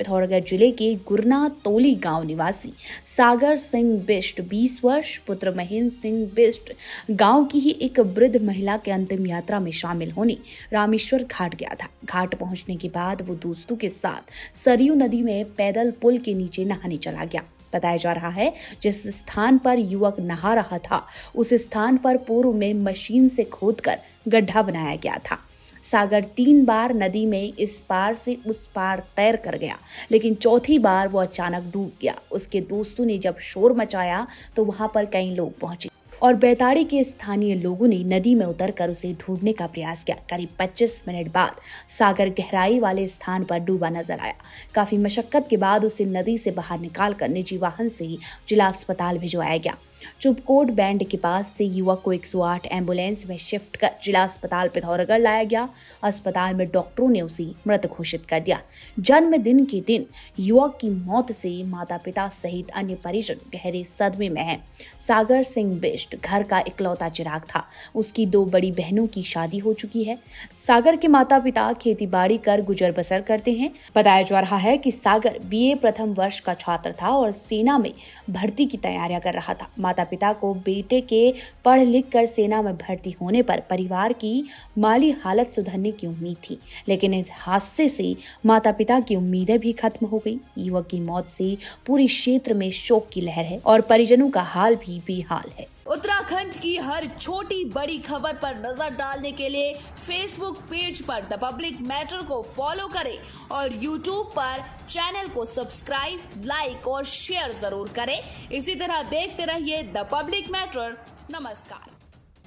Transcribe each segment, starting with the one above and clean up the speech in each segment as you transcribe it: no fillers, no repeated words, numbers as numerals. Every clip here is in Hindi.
पिथौरागढ़ जिले के गुरना तोली गांव निवासी सागर सिंह बिष्ट 20 वर्ष पुत्र महेंद्र सिंह बिष्ट गांव की ही एक वृद्ध महिला के अंतिम यात्रा में शामिल होने रामेश्वर घाट गया था। घाट पहुंचने के बाद वो दोस्तों के साथ सरयू नदी में पैदल पुल के नीचे नहाने चला गया। बताया जा रहा है जिस स्थान पर युवक नहा रहा था उस स्थान पर पूर्व में मशीन से खोदकर गड्ढा बनाया गया था। सागर 3 बार नदी में इस पार से उस पार तैर कर गया, लेकिन चौथी बार वो अचानक डूब गया। उसके दोस्तों ने जब शोर मचाया तो वहां पर कई लोग पहुंचे और बैताड़ी के स्थानीय लोगों ने नदी में उतरकर उसे ढूंढने का प्रयास किया। करीब 25 मिनट बाद सागर गहराई वाले स्थान पर डूबा नजर आया। काफी मशक्कत के बाद उसे नदी से बाहर निकालकर निजी वाहन से जिला अस्पताल भिजवाया गया। चुपकोट बैंड के पास से युवक को 108 एम्बुलेंस में शिफ्ट कर जिला अस्पताल पिथौरागढ़ लाया गया। अस्पताल में डॉक्टरों ने उसे मृत घोषित कर दिया। जन्मदिन के दिन युवक की मौत से माता पिता सहित अन्य परिजन गहरे सदमे में हैं। सागर सिंह बिष्ट घर का इकलौता चिराग था। उसकी 2 बड़ी बहनों की शादी हो चुकी है। सागर के माता पिता खेती बाड़ी कर गुजर बसर करते हैं। बताया जा रहा है कि सागर BA प्रथम वर्ष का छात्र था और सेना में भर्ती की तैयारियां कर रहा था। माता पिता को बेटे के पढ़ लिख कर सेना में भर्ती होने पर परिवार की माली हालत सुधरने की उम्मीद थी, लेकिन इस हादसे से माता पिता की उम्मीदें भी खत्म हो गई। युवक की मौत से पूरे क्षेत्र में शोक की लहर है और परिजनों का हाल भी बेहाल है। उत्तराखंड की हर छोटी बड़ी खबर पर नजर डालने के लिए फेसबुक पेज पर द पब्लिक मैटर को फॉलो करें और यूट्यूब पर चैनल को सब्सक्राइब, लाइक और शेयर जरूर करें। इसी तरह देखते रहिए द पब्लिक मैटर। नमस्कार।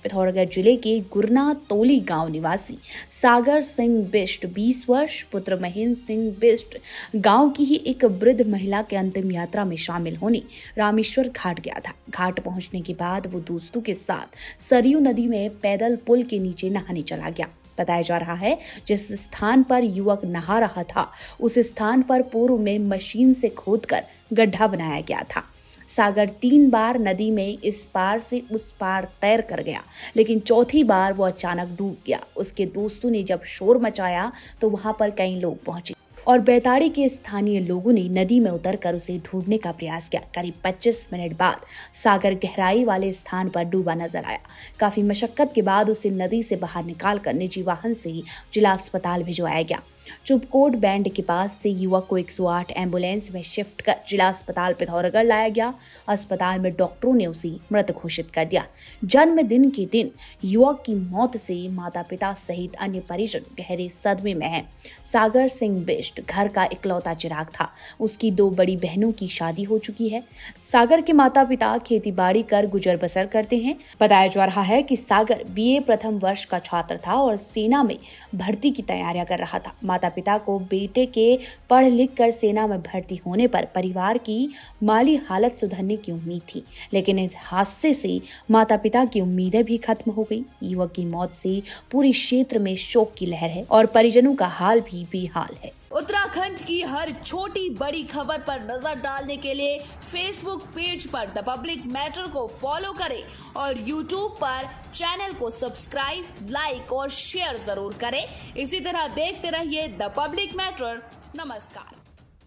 पिथौरागढ़ जिले के गुरना तोली गांव निवासी सागर सिंह बिष्ट 20 वर्ष पुत्र महेंद्र सिंह बिष्ट गांव की ही एक वृद्ध महिला के अंतिम यात्रा में शामिल होने रामेश्वर घाट गया था। घाट पहुंचने के बाद वो दोस्तों के साथ सरयू नदी में पैदल पुल के नीचे नहाने चला गया। बताया जा रहा है जिस स्थान पर युवक नहा रहा था उस स्थान पर पूर्व में मशीन से खोदकर गड्ढा बनाया गया था। सागर 3 बार नदी में इस पार से उस पार तैर कर गया, लेकिन चौथी बार वो अचानक डूब गया। उसके दोस्तों ने जब शोर मचाया तो वहां पर कई लोग पहुंचे और बैताड़ी के स्थानीय लोगों ने नदी में उतरकर उसे ढूंढने का प्रयास किया। करीब 25 मिनट बाद सागर गहराई वाले स्थान पर डूबा नजर आया। काफी मशक्कत के बाद उसे नदी से बाहर निकालकर निजी वाहन से जिला अस्पताल भिजवाया गया। चुपकोट बैंड के पास से युवक को 108 एम्बुलेंस में शिफ्ट कर जिला अस्पताल पिथौरागढ़ लाया गया। अस्पताल में डॉक्टरों ने उसे मृत घोषित कर दिया। जन्मदिन के दिन युवक की मौत से माता पिता सहित अन्य परिजन गहरे सदमे में हैं। सागर सिंह बिष्ट घर का इकलौता चिराग था। उसकी 2 बड़ी बहनों की शादी हो चुकी है। सागर के माता पिता खेती बाड़ी कर गुजर बसर करते हैं। बताया जा रहा है कि सागर BA प्रथम वर्ष का छात्र था और सेना में भर्ती की तैयारियां कर रहा था। माता पिता को बेटे के पढ़ लिख कर सेना में भर्ती होने पर परिवार की माली हालत सुधरने की उम्मीद थी, लेकिन इस हादसे से माता पिता की उम्मीदें भी खत्म हो गई। युवक की मौत से पूरे क्षेत्र में शोक की लहर है और परिजनों का हाल भी बेहाल है। उत्तराखंड की हर छोटी बड़ी खबर पर नजर डालने के लिए फेसबुक पेज पर द पब्लिक मैटर को फॉलो करें और यूट्यूब पर चैनल को सब्सक्राइब, लाइक और शेयर जरूर करें। इसी तरह देखते रहिए द पब्लिक मैटर। नमस्कार।